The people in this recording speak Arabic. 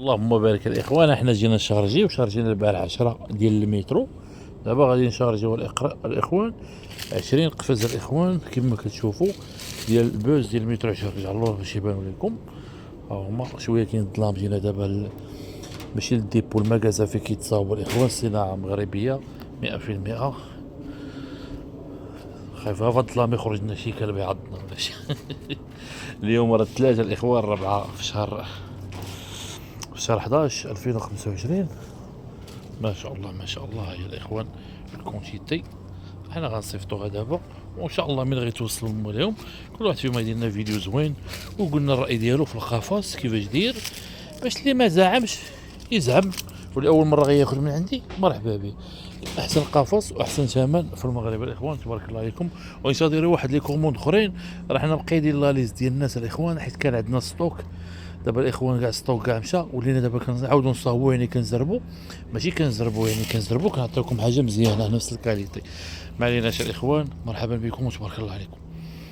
اللهم بارك الاخوان. احنا جينا نشارجي وشارجينا البارح 10 ديال المترو. دابا غادي نشارجيو الاخوان 20 قفز الاخوان كما كتشوفوا ديال البوز ديال المترو. شارج على اللور باش يبانوا لكم. ها هما شويه كاين الظلام. جينا دابا ماشي للديبو، المكازا فين كيتصاوبوا الاخوان. صناعه مغربيه 100%. خايف هذا الظلام يخرج لنا شي كلب يعضنا ولا شي. اليوم راه الثلاثة الاخوان 4 في شهر 11 2025. ما شاء الله ما شاء الله. هيا الاخوان الكونتيتي حنا غنصيفطوها دابا، وان شاء الله من غيتوصلوا اليوم كل واحد فيهم يدير لنا فيديو زوين وقلنا الراي ديالو في القفص كيفاش دير، باش اللي ما زعمش يزعم. واللي اول مره غياخذ من عندي مرحبا به. احسن قفص واحسن ثمن في المغرب الاخوان. تبارك الله عليكم. وان شاء الله ديروا واحد لي كوموند اخرين. راه حنا مقيدين لا ليست ديال الناس الاخوان، حيت كان عندنا ستوك. دابا الاخوان كاع ستوك كاع مشى، ولينا دابا كنعاودو نصاوبو، يعني كنزربو ماشي كنزربو، يعني كنزربو كنعطيوكم حاجه مزيانه نفس الكاليتي. ما عليناش الاخوان. مرحبا بكم وتبارك الله عليكم.